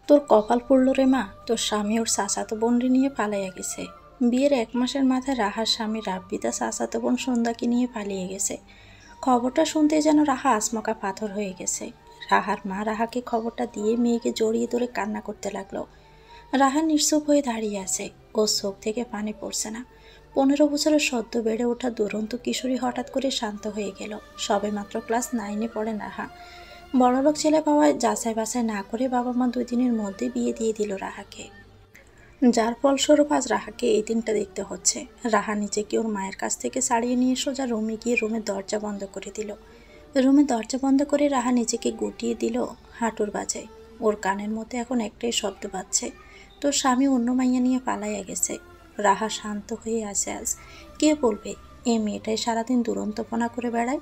তোর কপাল পুড়ল রে মা, তোর স্বামী ওর চাচাতো বোনরে নিয়ে পালাইয়া গেছে। বিয়ের 1 মাসের মাথায় রাহার স্বামী রাব্বি তার চাচাতো বোন সন্ধ্যাকে নিয়ে পালিয়ে গেছে। খবরটা শুনতে যেন রাহা আচমকা পাথর হয়ে গেছে। রাহার মা রাহাকে খবরটা দিয়ে মেয়েকে জড়িয়ে ধরে কান্না করতে লাগলো। রাহা নিশ্চুপ হয়ে দাঁড়িয়ে আছে, ওর চোখ থেকে পানি পড়ছে না। 15 বছরের সদ্য বেড়ে ওঠা দুরন্ত কিশোরী হঠাৎ করে শান্ত হয়ে গেল। সবে মাত্র ক্লাস 9-এ পড়েন রাহা। বড়লোক ছেলে পাওয়ায় যাচাই বাছাই না করে বাবা মা 2 দিনের মধ্যে বিয়ে দিয়ে দিল রাহাকে। যার ফলস্বরূপ আজ রাহাকে এই দিনটা দেখতে হচ্ছে। রাহা নিজেকে ওর মায়ের কাছ থেকে ছাড়িয়ে নিয়ে সোজা রুমে গিয়ে রুমের দরজা বন্ধ করে দিল। রুমের দরজা বন্ধ করে রাহা নিজেকে গুটিয়ে দিল হাঁটুর বাজায়। ওর কানের মধ্যে এখন একটাই শব্দ বাজছে, তোর স্বামী অন্য মাইয়া নিয়ে পালাইয়া গেছে। রাহা শান্ত হয়ে আছে আজ। কে বলবে এই মেয়েটাই সারাদিন দুরন্তপনা করে বেড়ায়।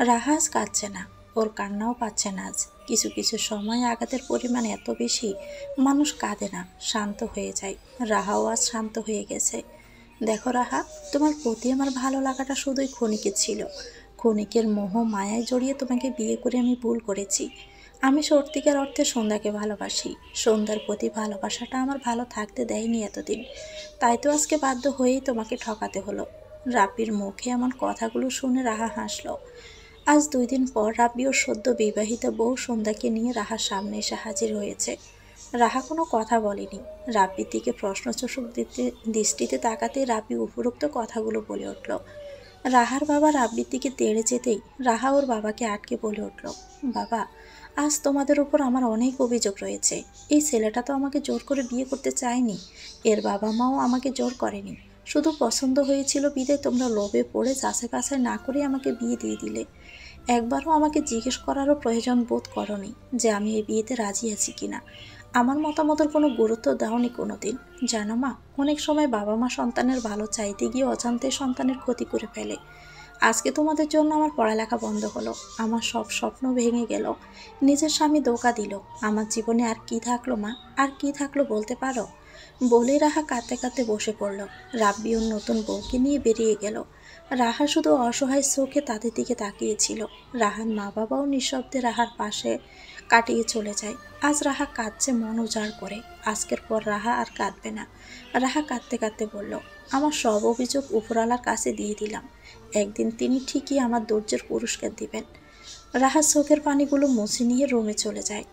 রাহা আজ কাঁদছে না, ওর কান্নাও পাচ্ছে না আজ। কিছু কিছু সময় আঘাতের পরিমাণ এত বেশি, মানুষ কাঁদে না, শান্ত হয়ে যায়। রাহাও আজ শান্ত হয়ে গেছে। দেখো রাহা, তোমার প্রতি আমার ভালো লাগাটা শুধুই ক্ষণিকের ছিল। ক্ষণিকের মোহ মায়ায় জড়িয়ে তোমাকে বিয়ে করে আমি ভুল করেছি। আমি সত্যিকার অর্থে সন্ধ্যাকে ভালোবাসি। সন্ধ্যার প্রতি ভালোবাসাটা আমার ভালো থাকতে দেয়নি এতদিন, তাই তো আজকে বাধ্য হয়েই তোমাকে ঠকাতে হলো। রাব্বির মুখে এমন কথাগুলো শুনে রাহা হাসলো। আজ 2 দিন পর রাব্বি ওর সদ্য বিবাহিতা বউ সন্ধ্যাকে নিয়ে রাহার সামনে এসে হাজির হয়েছে। রাহা কোনো কথা বলেনি। রাব্বির দিকে প্রশ্নচোষক দৃষ্টিতে তাকাতেই রাব্বি উপরোক্ত কথাগুলো বলে উঠল। রাহার বাবা রাব্বির দিকে তেড়ে যেতেই রাহা ওর বাবাকে আটকে বলে উঠল, বাবা, আজ তোমাদের উপর আমার অনেক অভিযোগ রয়েছে। এই ছেলেটা তো আমাকে জোর করে বিয়ে করতে চায়নি, এর বাবা মাও আমাকে জোর করেনি। শুধু পছন্দ হয়েছিল বিদায় তোমরা লোভে পড়ে যাচাই বাছাই না করে আমাকে বিয়ে দিয়ে দিলে। একবারও আমাকে জিজ্ঞেস করারও প্রয়োজন বোধ করনি যে আমি এই বিয়েতে রাজি আছি কিনা। আমার মতামতের কোনো গুরুত্ব দাওনি কোনো দিন। জানো মা, অনেক সময় বাবা মা সন্তানের ভালো চাইতে গিয়ে অজান্তে সন্তানের ক্ষতি করে ফেলে। আজকে তোমাদের জন্য আমার পড়ালেখা বন্ধ হলো, আমার সব স্বপ্ন ভেঙে গেল, নিজের স্বামী ধোঁকা দিল। আমার জীবনে আর কি থাকলো মা, আর কি থাকলো বলতে পারো? বলে রাহা কাঁদতে কাঁদতে বসে পড়ল। রাব্বি ওর নতুন বউকে নিয়ে বেরিয়ে গেল। রাহা শুধু অসহায় চোখে তাদের দিকে তাকিয়েছিল। রাহার মা বাবাও নিঃশব্দে রাহার পাশে কাটিয়ে চলে যায়। আজ রাহা কাঁদছে মন উজাড় করে। আজকের পর রাহা আর কাঁদবে না। রাহা কাঁদতে কাঁদতে বলল, আমার সব অভিযোগ উপরওয়ালার কাছে দিয়ে দিলাম, একদিন তিনি ঠিকই আমার ধৈর্যের পুরস্কার দিবেন। রাহা চোখের পানিগুলো মুছে নিয়ে রুমে চলে যায়।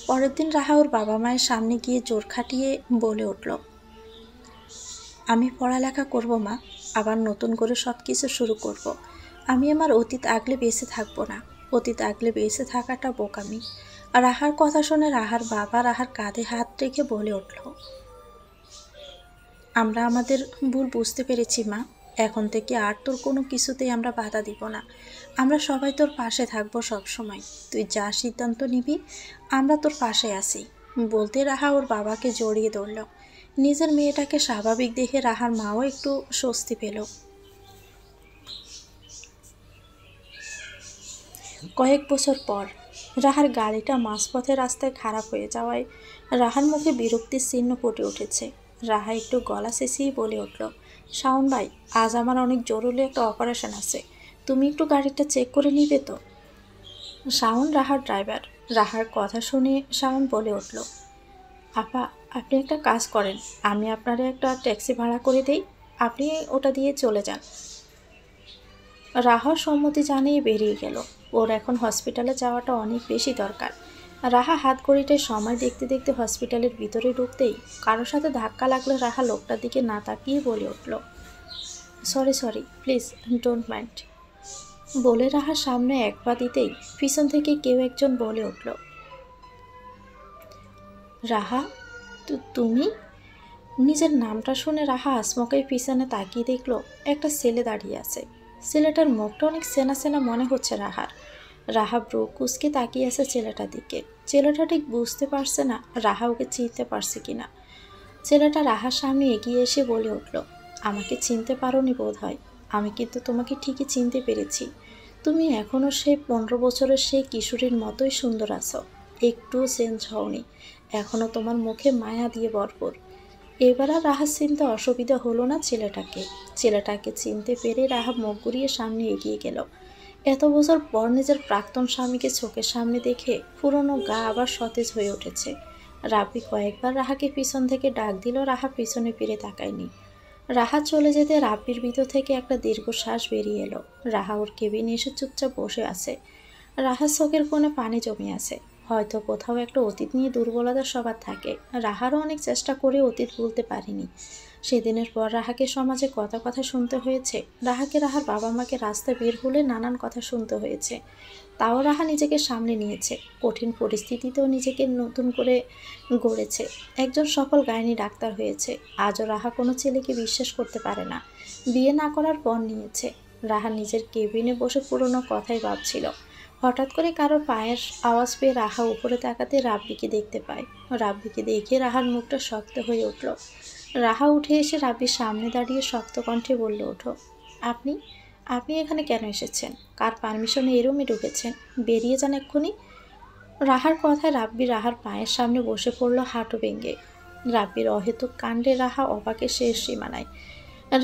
পরের দিন রাহা ওর বাবা মায়ের সামনে গিয়ে জোর খাটিয়ে বলে উঠল, আমি পড়ালেখা করব মা, আবার নতুন করে সব কিছু শুরু করব। আমি আমার অতীত আগলে বেঁচে থাকবো না। অতীত আগলে বেঁচে থাকাটা বোকামি। রাহার কথা শুনে রাহার বাবা রাহার কাঁধে হাত রেখে বলে উঠল, আমরা আমাদের ভুল বুঝতে পেরেছি মা, এখন থেকে আর তোর কোনো কিছুতেই আমরা বাধা দিব না। আমরা সবাই তোর পাশে থাকবো সব সময়। তুই যা সিদ্ধান্ত নিবি আমরা তোর পাশে আছি। বলতে রাহা ওর বাবাকে জড়িয়ে ধরল। নিজের মেয়েটাকে স্বাভাবিক দেখে রাহার মাও একটু স্বস্তি পেল। কয়েক বছর পর রাহার গাড়িটা মাঝপথে রাস্তায় খারাপ হয়ে যাওয়ায় রাহার মুখে বিরক্তির চিহ্ন ফুটে উঠেছে। রাহা একটু গলা চেঁচিয়ে বলে উঠল, শাওন ভাই, আজ আমার অনেক জরুরি একটা অপারেশন আছে, তুমি একটু গাড়িটা চেক করে নিবে তো? শাওন রাহার ড্রাইভার। রাহার কথা শুনে শাওন বলে উঠল, আপা, আপনি একটা কাজ করেন, আমি আপনারে একটা ট্যাক্সি ভাড়া করে দেই, আপনি ওটা দিয়ে চলে যান। রাহা সম্মতি জানিয়ে বেরিয়ে গেল। ওর এখন হসপিটালে যাওয়াটা অনেক বেশি দরকার। রাহা হাত ঘড়িটায় সময় দেখতে দেখতে হসপিটালের ভিতরে ঢুকতেই কারোর সাথে ধাক্কা লাগলে রাহা লোকটার দিকে না তাকিয়ে বলে উঠল, সরি প্লিজ ডোন্ট মাইন্ড। বলে রাহার সামনে এক পা দিতেই পিছন থেকে কেউ একজন বলে উঠল, রাহা, তুমি? নিজের নামটা শুনে রাহা আচমকাই পিছনে তাকিয়ে দেখল একটা ছেলে দাঁড়িয়ে আছে। ছেলেটার মুখটা অনেক চেনা চেনা মনে হচ্ছে রাহার। রাহা ব্রু কুঁচকে তাকিয়ে আছে ছেলেটার দিকে। ছেলেটা ঠিক বুঝতে পারছে না রাহা ওকে চিনতে পারছে কিনা। ছেলেটা রাহার সামনে এগিয়ে এসে বলে উঠল, আমাকে চিনতে পারোনি বোধ হয়, আমি কিন্তু তোমাকে ঠিকই চিনতে পেরেছি। তুমি এখনও সেই 15 বছরের সেই কিশোরীর মতোই সুন্দর আছো, একটুও চেঞ্জ হওনি। এখনও তোমার মুখে মায়া দিয়ে ভরপুর। এবার আর রাহার চিনতে অসুবিধা হলো না ছেলেটাকে চিনতে পেরে রাহা মুখ ঘুরিয়ে সামনে এগিয়ে গেল। এত বছর পর নিজের প্রাক্তন স্বামীকে চোখের সামনে দেখে পুরনো গা আবার সতেজ হয়ে উঠেছে। রাব্বি কয়েকবার রাহাকে পিছন থেকে ডাক দিল, রাহা পিছনে ফিরে তাকায়নি। রাহা চলে যেতে রাব্বির ভিতর থেকে একটা দীর্ঘশ্বাস বেরিয়ে এলো। রাহা ওর কেবিনে এসে চুপচাপ বসে আছে। রাহার চোখের কোণে পানি জমে আছে। হয়তো কোথাও একটা অতীত নিয়ে দুর্বলতা সবার থাকে। রাহারও অনেক চেষ্টা করে অতীত ভুলতে পারিনি। সেদিনের পর রাহাকে সমাজে কথা শুনতে হয়েছে। রাহাকে রাহার বাবা মাকে রাস্তায় বের হলে নানান কথা শুনতে হয়েছে। তাও রাহা নিজেকে সামলে নিয়েছে। কঠিন পরিস্থিতিতেও নিজেকে নতুন করে গড়েছে। একজন সফল গাইনি ডাক্তার হয়েছে। আজও রাহা কোনো ছেলেকে বিশ্বাস করতে পারে না। বিয়ে না করার পর নিয়েছে। রাহা নিজের কেবিনে বসে পুরনো কথাই ভাবছিল। হঠাৎ করে কারো পায়ের আওয়াজ পেয়ে রাহা উপরে তাকাতে রাব্বিকে দেখতে পায়। রাব্বিকে দেখে রাহার মুখটা শক্ত হয়ে উঠল। রাহা উঠে এসে রাব্বির সামনে দাঁড়িয়ে শক্ত কণ্ঠে বলল, ওঠো। আপনি আপনি এখানে কেন এসেছেন? কার পারমিশনে এ রুমে ঢুকেছেন? বেরিয়ে যান এক্ষুনি। রাহার কথায় রাব্বি রাহার পায়ের সামনে বসে পড়ল হাঁটু ভেঙে। রাব্বির অহেতুক কাণ্ডে রাহা অবাকের শেষ সীমানায়।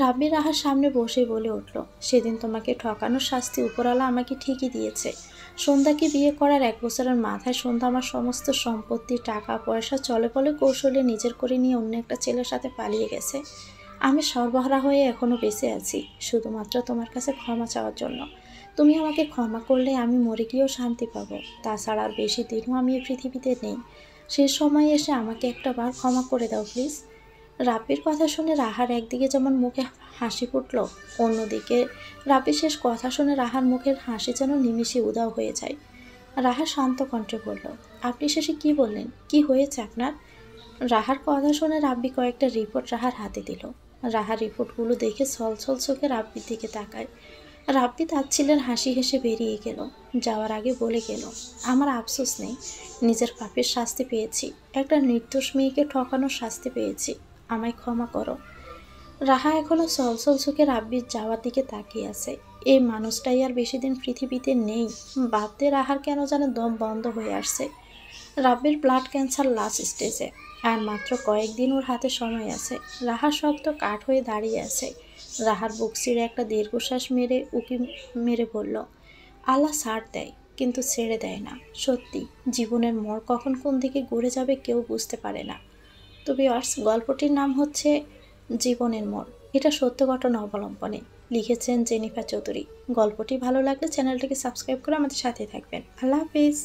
রাব্বি রাহার সামনে বসে বলে উঠল, সেদিন তোমাকে ঠকানোর শাস্তি উপরওয়ালা আমাকে ঠিকই দিয়েছে। সন্ধ্যাকে বিয়ে করার 1 বছরের মাথায় সন্ধ্যা আমার সমস্ত সম্পত্তি, টাকা পয়সা চলে বলে কৌশলে নিজের করে নিয়ে অন্য একটা ছেলের সাথে পালিয়ে গেছে। আমি সর্বহারা হয়ে এখনও বেঁচে আছি শুধুমাত্র তোমার কাছে ক্ষমা চাওয়ার জন্য। তুমি আমাকে ক্ষমা করলে আমি মরে গিয়েও শান্তি পাবো। তাছাড়া আর বেশি দিনও আমি এই পৃথিবীতে নেই। শেষ সময় এসে আমাকে একটা বার ক্ষমা করে দাও প্লিজ। রাব্বির কথা শুনে রাহার একদিকে যেমন মুখে হাসি ফুটল, অন্যদিকে রাব্বির শেষ কথা শুনে রাহার মুখের হাসি যেন নিমিষে উধাও হয়ে যায়। রাহা শান্ত কণ্ঠে বলল, আপনি শেষে কি বললেন? কি হয়েছে আপনার? রাহার কথা শুনে রাব্বি কয়েকটা রিপোর্ট রাহার হাতে দিল। রাহা রিপোর্টগুলো দেখে ছলছল চোখে রাব্বির দিকে তাকায়। রাব্বি তাচ্ছিলের হাসি হেসে বেরিয়ে গেল। যাওয়ার আগে বলে গেল, আমার আফসোস নেই। নিজের পাপের শাস্তি পেয়েছি। একটা নির্দোষ মেয়েকে ঠকানোর শাস্তি পেয়েছি। আমায় ক্ষমা করো। রাহা এখনো ছলছল চোখে রাব্বির যাওয়ার দিকে তাকিয়ে আছে। এই মানুষটাই আর বেশি দিন পৃথিবীতে নেই ভাবতে রাহার কেন যেন দম বন্ধ হয়ে আসছে। রাব্বির ব্লাড ক্যান্সার লাস্ট স্টেজে। আর মাত্র কয়েকদিন ওর হাতে সময় আছে। রাহা শক্ত কাঠ হয়ে দাঁড়িয়ে আছে। রাহার বুক ছিঁড়ে একটা দীর্ঘশ্বাস মেরে উকি মেরে বলল, আল্লাহ ছাড় দেয় কিন্তু ছেড়ে দেয় না। সত্যি জীবনের মোড় কখন কোন দিকে ঘুরে যাবে কেউ বুঝতে পারে না। তো ভিউয়ার্স, গল্পটির নাম হচ্ছে জীবনের মোড়। এটা সত্য ঘটনা অবলম্বনে। লিখেছেন জেনিফার চৌধুরী। গল্পটি ভালো লাগলে চ্যানেলটিকে সাবস্ক্রাইব করে আমাদের সাথে থাকবেন। আল্লাহ হাফিজ।